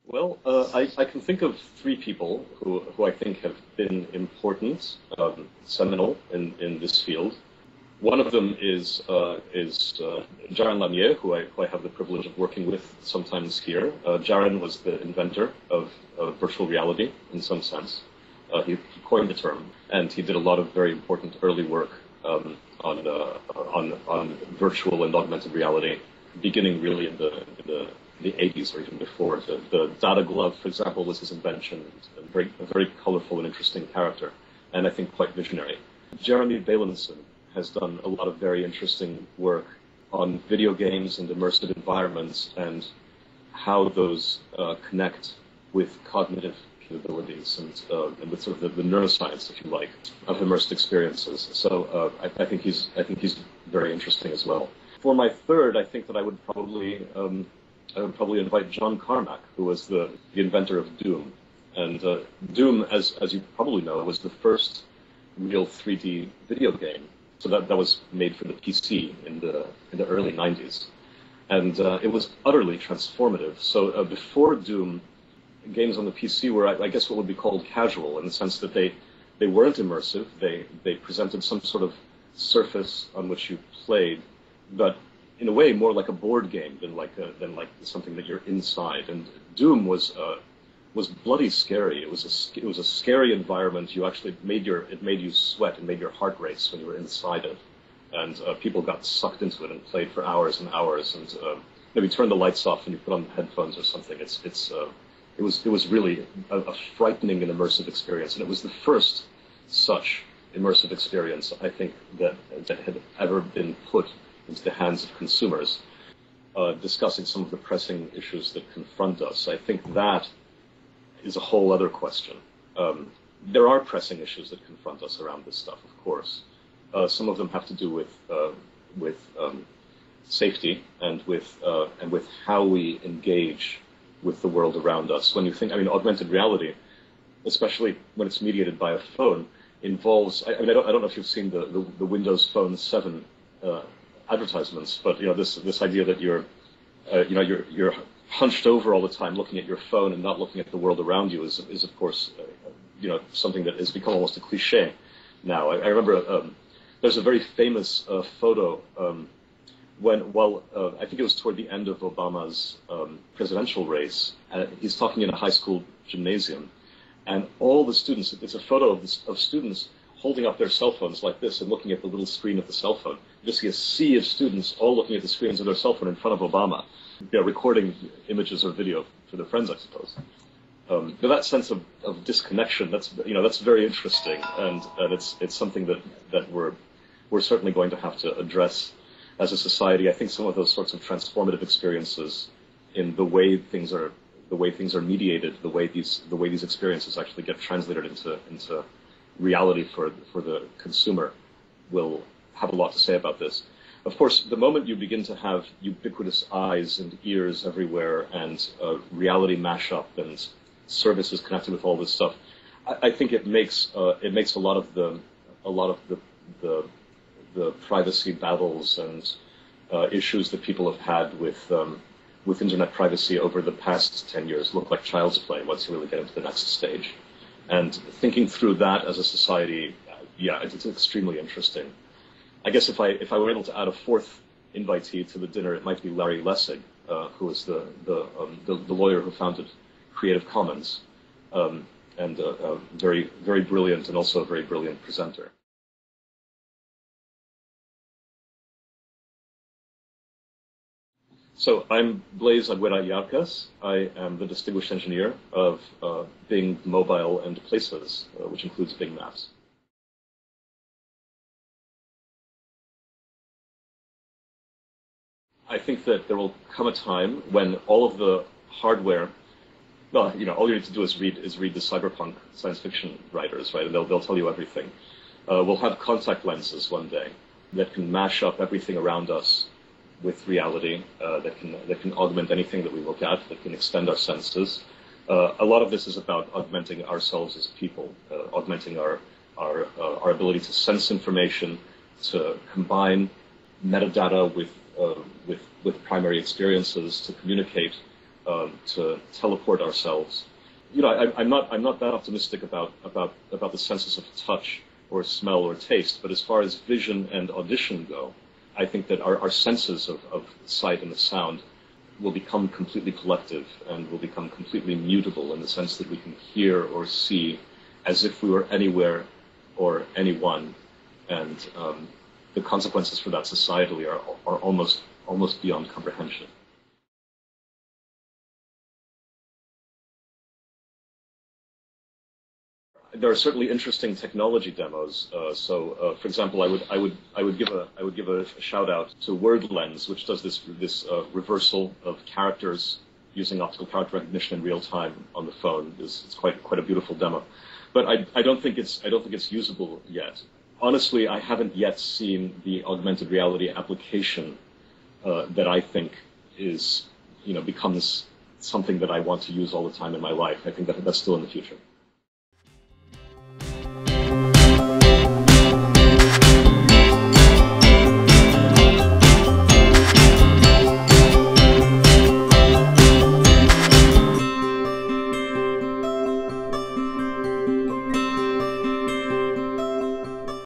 Well, I can think of three people who I think have been important, seminal in this field. One of them is Jaron Lanier, who I have the privilege of working with sometimes here. Jaron was the inventor of virtual reality in some sense. He coined the term, and he did a lot of very important early work on virtual and augmented reality, beginning really in the 80s or even before. The data glove, for example, was his invention. A very colorful and interesting character, and I think quite visionary. Jeremy Bailenson has done a lot of very interesting work on video games and immersive environments and how those connect with cognitive capabilities and with sort of the neuroscience, if you like, of immersed experiences. So I think he's very interesting as well. For my third, I think that I would probably invite John Carmack, who was the inventor of Doom. And Doom, as you probably know, was the first real 3D video game. So that was made for the PC in the early 90s. And it was utterly transformative. So before Doom, games on the PC were, I guess, what would be called casual, in the sense that they weren't immersive. They presented some sort of surface on which you played, but in a way more like a board game than like something that you're inside. And Doom was bloody scary. It was a scary environment. It made you sweat and made your heart race when you were inside it. And people got sucked into it and played for hours and hours. And maybe turn the lights off and you put on headphones or something. It was really a frightening and immersive experience, and it was the first such immersive experience I think that had ever been put into the hands of consumers. Discussing some of the pressing issues that confront us, I think that is a whole other question. There are pressing issues that confront us around this stuff, of course. Some of them have to do with safety and with how we engage with the world around us. When you think, augmented reality, especially when it's mediated by a phone, involves. I don't know if you've seen the Windows Phone 7 advertisements, but this idea that you're hunched over all the time, looking at your phone and not looking at the world around you is of course something that has become almost a cliche now. I remember there's a very famous photo. I think it was toward the end of Obama's presidential race. He's talking in a high school gymnasium, and all the students, it's a photo of students holding up their cell phones like this and looking at the little screen of the cell phone. You just see a sea of students all looking at the screens of their cell phone in front of Obama, recording images or video for their friends, I suppose. But that sense of disconnection, that's very interesting, and it's something that we're certainly going to have to address as a society. I think some of those sorts of transformative experiences in the way things are mediated, the way these experiences actually get translated into reality for the consumer, will have a lot to say about this. Of course, the moment you begin to have ubiquitous eyes and ears everywhere, and reality mashup and services connected with all this stuff, I think it makes a lot of the privacy battles and issues that people have had with internet privacy over the past 10 years look like child's play once you really get into the next stage. And thinking through that as a society, it's extremely interesting. I guess if I were able to add a fourth invitee to the dinner, it might be Larry Lessig, who is the lawyer who founded Creative Commons, and a very, very brilliant and also a very brilliant presenter. So I'm Blaise Arcas. I am the distinguished engineer of Bing Mobile and Places, which includes Bing Maps. I think that there will come a time when all of the hardware, all you need to do is read the cyberpunk science fiction writers, right? And they'll tell you everything. We'll have contact lenses one day that can mash up everything around us with reality, that can augment anything that we look at, that can extend our senses. A lot of this is about augmenting ourselves as people, augmenting our ability to sense information, to combine metadata with primary experiences, to communicate to teleport ourselves. I'm not that optimistic about the senses of touch or smell or taste, but as far as vision and audition go, I think that our senses of sight and of sound will become completely collective and will become completely mutable in the sense that we can hear or see as if we were anywhere or anyone, and the consequences for that societally are almost beyond comprehension. There are certainly interesting technology demos. For example, I would give a shout out to WordLens, which does this reversal of characters using optical character recognition in real time on the phone. It's quite a beautiful demo, but I don't think it's usable yet. Honestly, I haven't yet seen the augmented reality application that I think becomes something that I want to use all the time in my life. I think that's still in the future.